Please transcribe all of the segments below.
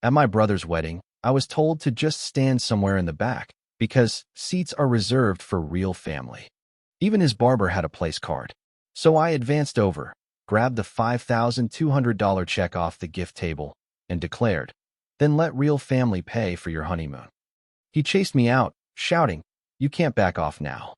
At my brother's wedding, I was told to just stand somewhere in the back because seats are reserved for real family. Even his barber had a place card. So I advanced over, grabbed the $5,200 check off the gift table, and declared, "Then let real family pay for your honeymoon." He chased me out, shouting, "You can't back off now."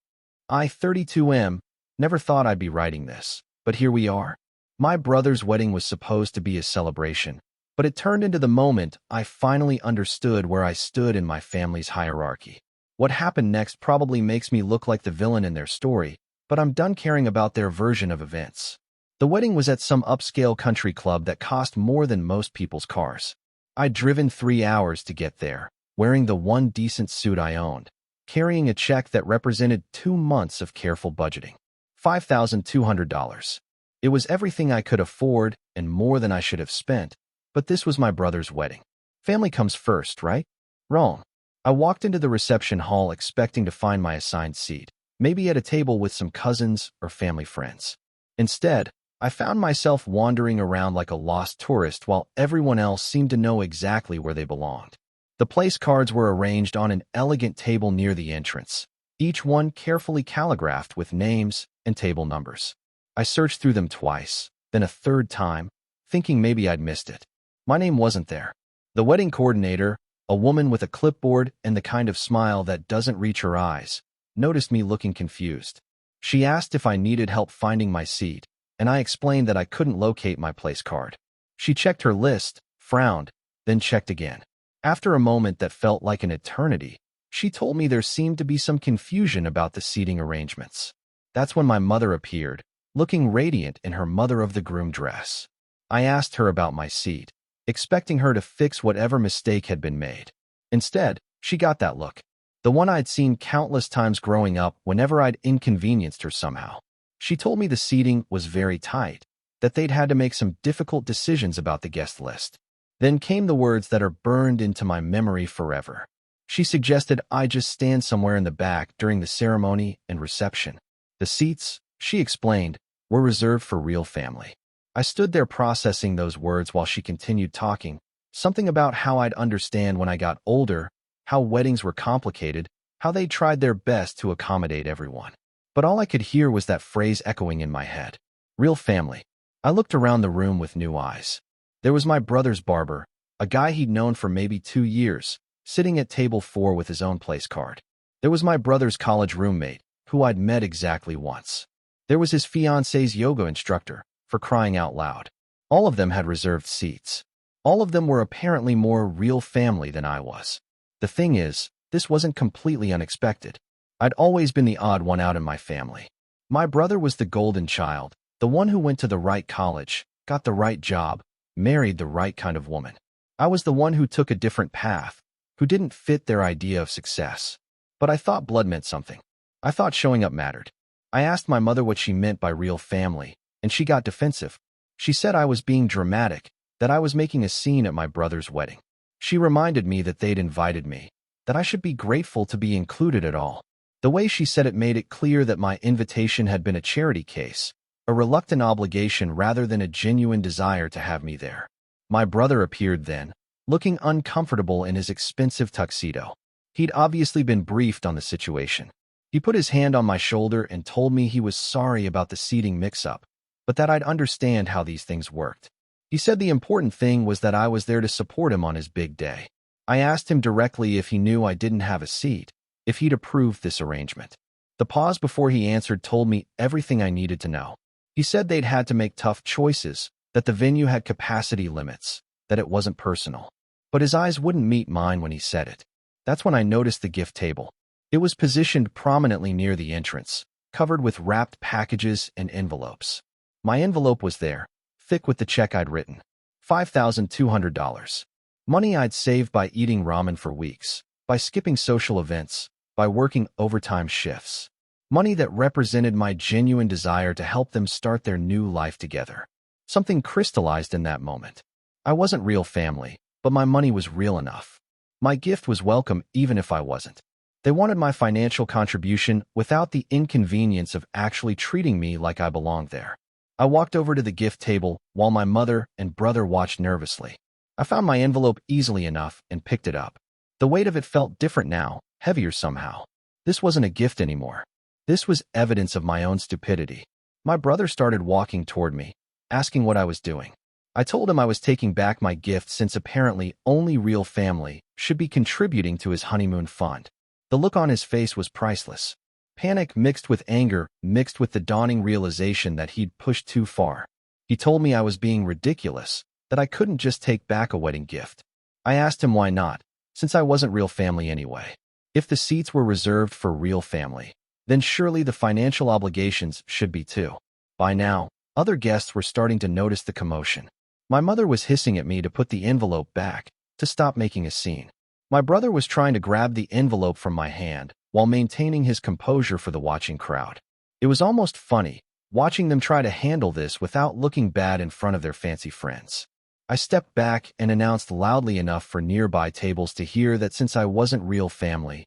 I, 32M, never thought I'd be writing this, but here we are. My brother's wedding was supposed to be a celebration, but it turned into the moment I finally understood where I stood in my family's hierarchy. What happened next probably makes me look like the villain in their story, but I'm done caring about their version of events. The wedding was at some upscale country club that cost more than most people's cars. I'd driven 3 hours to get there, wearing the one decent suit I owned, carrying a check that represented 2 months of careful budgeting. $5,200. It was everything I could afford and more than I should have spent, but this was my brother's wedding. Family comes first, right? Wrong. I walked into the reception hall expecting to find my assigned seat, maybe at a table with some cousins or family friends. Instead, I found myself wandering around like a lost tourist while everyone else seemed to know exactly where they belonged. The place cards were arranged on an elegant table near the entrance, each one carefully calligraphed with names and table numbers. I searched through them twice, then a third time, thinking maybe I'd missed it. My name wasn't there. The wedding coordinator, a woman with a clipboard and the kind of smile that doesn't reach her eyes, noticed me looking confused. She asked if I needed help finding my seat, and I explained that I couldn't locate my place card. She checked her list, frowned, then checked again. After a moment that felt like an eternity, she told me there seemed to be some confusion about the seating arrangements. That's when my mother appeared, looking radiant in her mother-of-the-groom dress. I asked her about my seat, expecting her to fix whatever mistake had been made. Instead, she got that look, the one I'd seen countless times growing up whenever I'd inconvenienced her somehow. She told me the seating was very tight, that they'd had to make some difficult decisions about the guest list. Then came the words that are burned into my memory forever. She suggested I just stand somewhere in the back during the ceremony and reception. The seats, she explained, were reserved for real family. I stood there processing those words while she continued talking, something about how I'd understand when I got older, how weddings were complicated, how they tried their best to accommodate everyone. But all I could hear was that phrase echoing in my head. Real family. I looked around the room with new eyes. There was my brother's barber, a guy he'd known for maybe 2 years, sitting at table 4 with his own place card. There was my brother's college roommate, who I'd met exactly once. There was his fiancé's yoga instructor, for crying out loud. All of them had reserved seats. All of them were apparently more real family than I was. The thing is, this wasn't completely unexpected. I'd always been the odd one out in my family. My brother was the golden child, the one who went to the right college, got the right job, married the right kind of woman. I was the one who took a different path, who didn't fit their idea of success. But I thought blood meant something. I thought showing up mattered. I asked my mother what she meant by real family, and she got defensive. She said I was being dramatic, that I was making a scene at my brother's wedding. She reminded me that they'd invited me, that I should be grateful to be included at all. The way she said it made it clear that my invitation had been a charity case, a reluctant obligation rather than a genuine desire to have me there. My brother appeared then, looking uncomfortable in his expensive tuxedo. He'd obviously been briefed on the situation. He put his hand on my shoulder and told me he was sorry about the seating mix-up, but that I'd understand how these things worked. He said the important thing was that I was there to support him on his big day. I asked him directly if he knew I didn't have a seat, if he'd approved this arrangement. The pause before he answered told me everything I needed to know. He said they'd had to make tough choices, that the venue had capacity limits, that it wasn't personal. But his eyes wouldn't meet mine when he said it. That's when I noticed the gift table. It was positioned prominently near the entrance, covered with wrapped packages and envelopes. My envelope was there, thick with the check I'd written. $5,200. Money I'd saved by eating ramen for weeks, by skipping social events, by working overtime shifts. Money that represented my genuine desire to help them start their new life together. Something crystallized in that moment. I wasn't real family, but my money was real enough. My gift was welcome even if I wasn't. They wanted my financial contribution without the inconvenience of actually treating me like I belonged there. I walked over to the gift table while my mother and brother watched nervously. I found my envelope easily enough and picked it up. The weight of it felt different now, heavier somehow. This wasn't a gift anymore. This was evidence of my own stupidity. My brother started walking toward me, asking what I was doing. I told him I was taking back my gift since apparently only real family should be contributing to his honeymoon fund. The look on his face was priceless. Panic mixed with anger, mixed with the dawning realization that he'd pushed too far. He told me I was being ridiculous, that I couldn't just take back a wedding gift. I asked him why not, since I wasn't real family anyway. If the seats were reserved for real family, then surely the financial obligations should be too. By now, other guests were starting to notice the commotion. My mother was hissing at me to put the envelope back, to stop making a scene. My brother was trying to grab the envelope from my hand while maintaining his composure for the watching crowd. It was almost funny, watching them try to handle this without looking bad in front of their fancy friends. I stepped back and announced loudly enough for nearby tables to hear that since I wasn't real family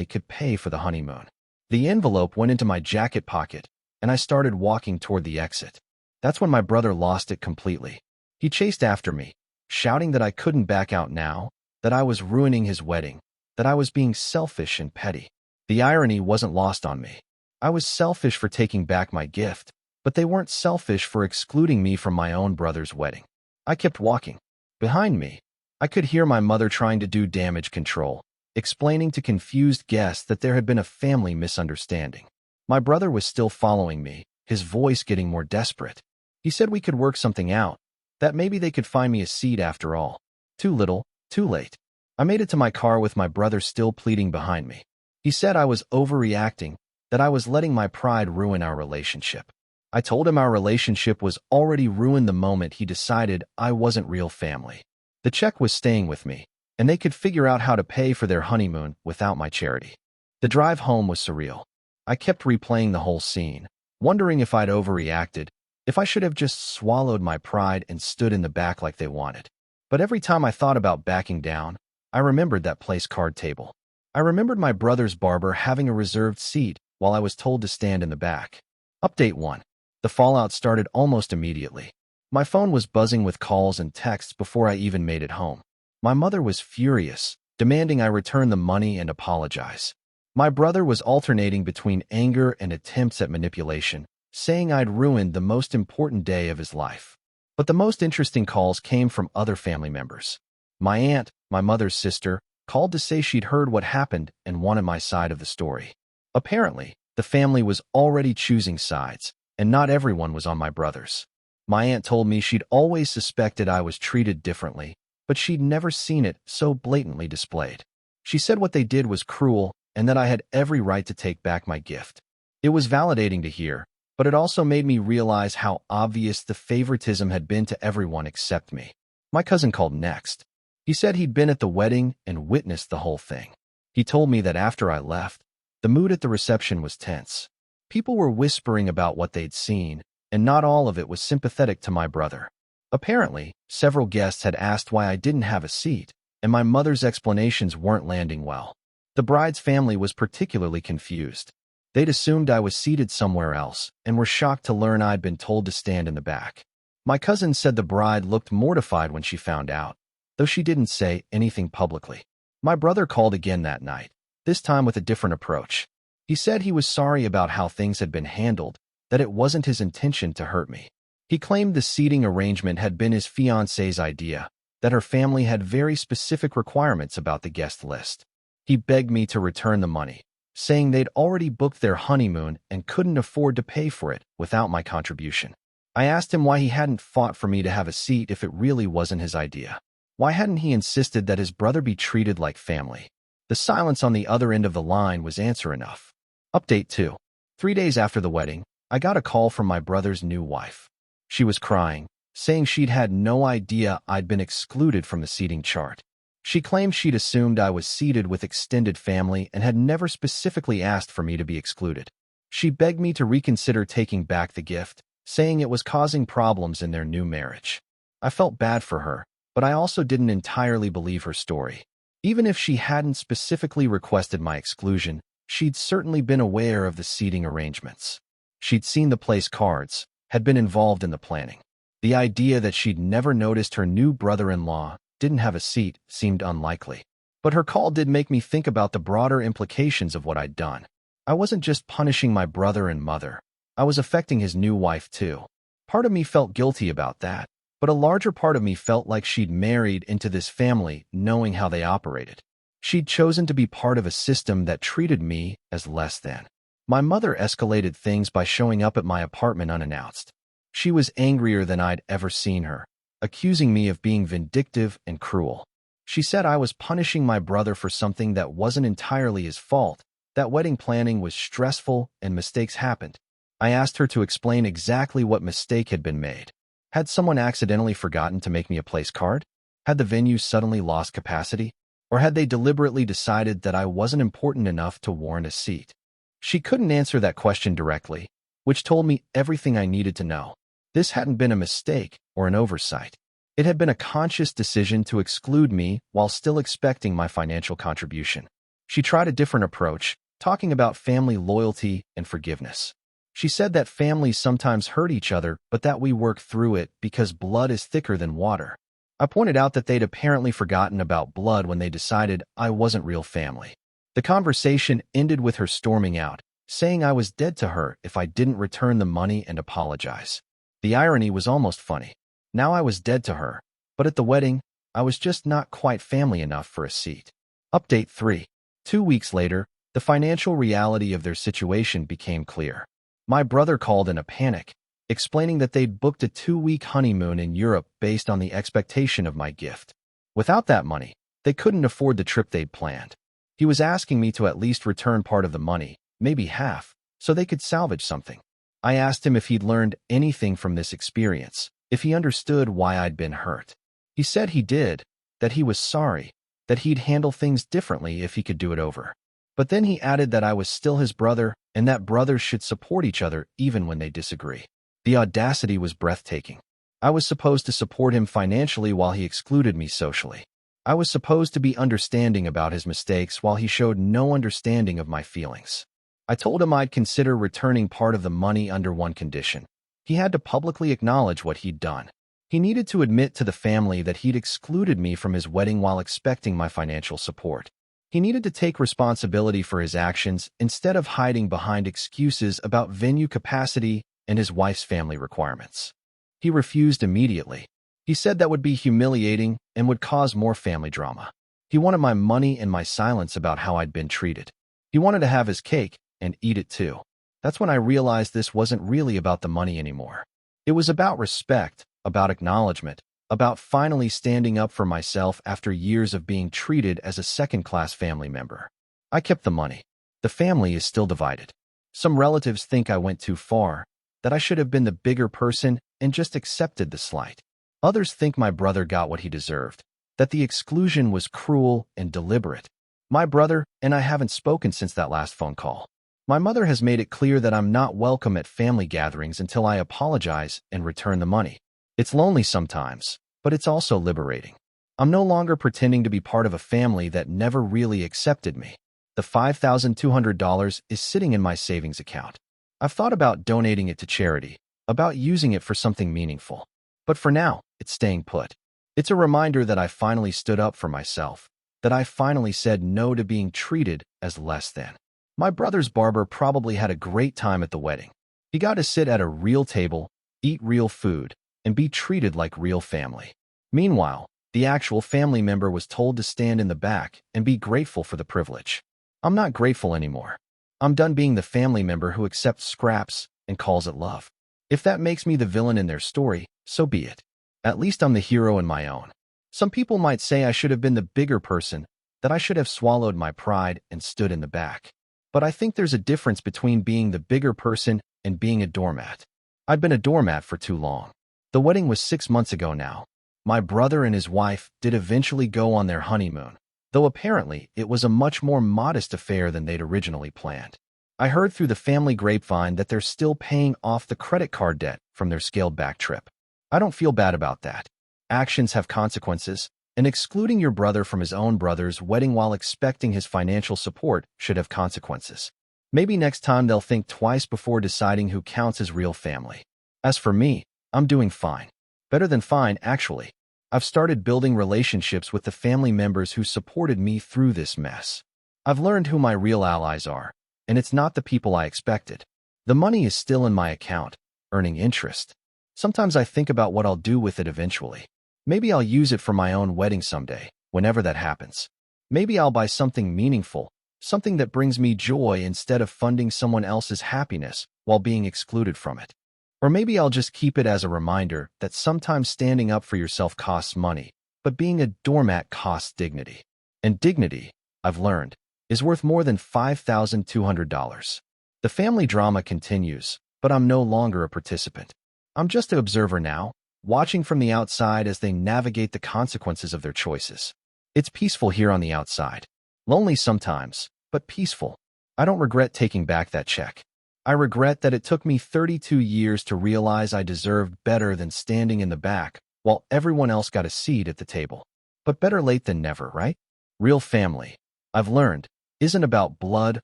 could pay for the honeymoon. The envelope went into my jacket pocket, and I started walking toward the exit. That's when my brother lost it completely. He chased after me, shouting that I couldn't back out now, that I was ruining his wedding, that I was being selfish and petty. The irony wasn't lost on me. I was selfish for taking back my gift, but they weren't selfish for excluding me from my own brother's wedding. I kept walking. Behind me, I could hear my mother trying to do damage control, explaining to confused guests that there had been a family misunderstanding. My brother was still following me, his voice getting more desperate. He said we could work something out, that maybe they could find me a seat after all. Too little, too late. I made it to my car with my brother still pleading behind me. He said I was overreacting, that I was letting my pride ruin our relationship. I told him our relationship was already ruined the moment he decided I wasn't real family. The check was staying with me, and they could figure out how to pay for their honeymoon without my charity. The drive home was surreal. I kept replaying the whole scene, wondering if I'd overreacted, if I should have just swallowed my pride and stood in the back like they wanted. But every time I thought about backing down, I remembered that place card table. I remembered my brother's Barber having a reserved seat while I was told to stand in the back. Update 1. The fallout started almost immediately. My phone was buzzing with calls and texts before I even made it home. My mother was furious, demanding I return the money and apologize. My brother was alternating between anger and attempts at manipulation, saying I'd ruined the most important day of his life. But the most interesting calls came from other family members. My aunt, my mother's sister, called to say she'd heard what happened and wanted my side of the story. Apparently, the family was already choosing sides, and not everyone was on my brother's. My aunt told me she'd always suspected I was treated differently, but she'd never seen it so blatantly displayed. She said what they did was cruel and that I had every right to take back my gift. It was validating to hear, but it also made me realize how obvious the favoritism had been to everyone except me. My cousin called next. He said he'd been at the wedding and witnessed the whole thing. He told me that after I left, the mood at the reception was tense. People were whispering about what they'd seen, and not all of it was sympathetic to my brother. Apparently, several guests had asked why I didn't have a seat, and my mother's explanations weren't landing well. The bride's family was particularly confused. They'd assumed I was seated somewhere else and were shocked to learn I'd been told to stand in the back. My cousin said the bride looked mortified when she found out, though she didn't say anything publicly. My brother called again that night, this time with a different approach. He said he was sorry about how things had been handled, that it wasn't his intention to hurt me. He claimed the seating arrangement had been his fiancée's idea, that her family had very specific requirements about the guest list. He begged me to return the money, saying they'd already booked their honeymoon and couldn't afford to pay for it without my contribution. I asked him why he hadn't fought for me to have a seat if it really wasn't his idea. Why hadn't he insisted that his brother be treated like family? The silence on the other end of the line was answer enough. Update 2. 3 days after the wedding, I got a call from my brother's new wife. She was crying, saying she'd had no idea I'd been excluded from the seating chart. She claimed she'd assumed I was seated with extended family and had never specifically asked for me to be excluded. She begged me to reconsider taking back the gift, saying it was causing problems in their new marriage. I felt bad for her, but I also didn't entirely believe her story. Even if she hadn't specifically requested my exclusion, she'd certainly been aware of the seating arrangements. She'd seen the place cards, had been involved in the planning. The idea that she'd never noticed her new brother-in-law didn't have a seat seemed unlikely. But her call did make me think about the broader implications of what I'd done. I wasn't just punishing my brother and mother. I was affecting his new wife too. Part of me felt guilty about that, but a larger part of me felt like she'd married into this family knowing how they operated. She'd chosen to be part of a system that treated me as less than. My mother escalated things by showing up at my apartment unannounced. She was angrier than I'd ever seen her, accusing me of being vindictive and cruel. She said I was punishing my brother for something that wasn't entirely his fault, that wedding planning was stressful and mistakes happened. I asked her to explain exactly what mistake had been made. Had someone accidentally forgotten to make me a place card? Had the venue suddenly lost capacity? Or had they deliberately decided that I wasn't important enough to warrant a seat? She couldn't answer that question directly, which told me everything I needed to know. This hadn't been a mistake or an oversight. It had been a conscious decision to exclude me while still expecting my financial contribution. She tried a different approach, talking about family loyalty and forgiveness. She said that families sometimes hurt each other, but that we work through it because blood is thicker than water. I pointed out that they'd apparently forgotten about blood when they decided I wasn't real family. The conversation ended with her storming out, saying I was dead to her if I didn't return the money and apologize. The irony was almost funny. Now I was dead to her, but at the wedding, I was just not quite family enough for a seat. Update 3. 2 weeks later, the financial reality of their situation became clear. My brother called in a panic, explaining that they'd booked a 2-week honeymoon in Europe based on the expectation of my gift. Without that money, they couldn't afford the trip they'd planned. He was asking me to at least return part of the money, maybe half, so they could salvage something. I asked him if he'd learned anything from this experience, if he understood why I'd been hurt. He said he did, that he was sorry, that he'd handle things differently if he could do it over. But then he added that I was still his brother and that brothers should support each other even when they disagree. The audacity was breathtaking. I was supposed to support him financially while he excluded me socially. I was supposed to be understanding about his mistakes while he showed no understanding of my feelings. I told him I'd consider returning part of the money under one condition. He had to publicly acknowledge what he'd done. He needed to admit to the family that he'd excluded me from his wedding while expecting my financial support. He needed to take responsibility for his actions instead of hiding behind excuses about venue capacity and his wife's family requirements. He refused immediately. He said that would be humiliating and would cause more family drama. He wanted my money and my silence about how I'd been treated. He wanted to have his cake and eat it too. That's when I realized this wasn't really about the money anymore. It was about respect, about acknowledgement, about finally standing up for myself after years of being treated as a second-class family member. I kept the money. The family is still divided. Some relatives think I went too far, that I should have been the bigger person and just accepted the slight. Others think my brother got what he deserved, that the exclusion was cruel and deliberate. My brother and I haven't spoken since that last phone call. My mother has made it clear that I'm not welcome at family gatherings until I apologize and return the money. It's lonely sometimes, but it's also liberating. I'm no longer pretending to be part of a family that never really accepted me. The $5,200 is sitting in my savings account. I've thought about donating it to charity, about using it for something meaningful. But for now, it's staying put. It's a reminder that I finally stood up for myself, that I finally said no to being treated as less than. My brother's barber probably had a great time at the wedding. He got to sit at a real table, eat real food, and be treated like real family. Meanwhile, the actual family member was told to stand in the back and be grateful for the privilege. I'm not grateful anymore. I'm done being the family member who accepts scraps and calls it love. If that makes me the villain in their story, so be it. At least I'm the hero in my own. Some people might say I should have been the bigger person, that I should have swallowed my pride and stood in the back. But I think there's a difference between being the bigger person and being a doormat. I'd been a doormat for too long. The wedding was 6 months ago now. My brother and his wife did eventually go on their honeymoon, though apparently it was a much more modest affair than they'd originally planned. I heard through the family grapevine that they're still paying off the credit card debt from their scaled-back trip. I don't feel bad about that. Actions have consequences, and excluding your brother from his own brother's wedding while expecting his financial support should have consequences. Maybe next time they'll think twice before deciding who counts as real family. As for me, I'm doing fine. Better than fine, actually. I've started building relationships with the family members who supported me through this mess. I've learned who my real allies are, and it's not the people I expected. The money is still in my account, earning interest. Sometimes I think about what I'll do with it eventually. Maybe I'll use it for my own wedding someday, whenever that happens. Maybe I'll buy something meaningful, something that brings me joy instead of funding someone else's happiness while being excluded from it. Or maybe I'll just keep it as a reminder that sometimes standing up for yourself costs money, but being a doormat costs dignity. And dignity, I've learned, is worth more than $5,200. The family drama continues, but I'm no longer a participant. I'm just an observer now, watching from the outside as they navigate the consequences of their choices. It's peaceful here on the outside. Lonely sometimes, but peaceful. I don't regret taking back that check. I regret that it took me 32 years to realize I deserved better than standing in the back while everyone else got a seat at the table. But better late than never, right? Real family, I've learned, isn't about blood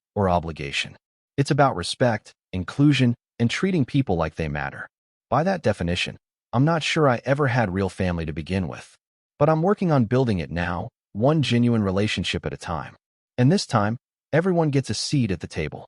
or obligation. It's about respect, inclusion, and treating people like they matter. By that definition, I'm not sure I ever had real family to begin with. But I'm working on building it now, one genuine relationship at a time. And this time, everyone gets a seat at the table.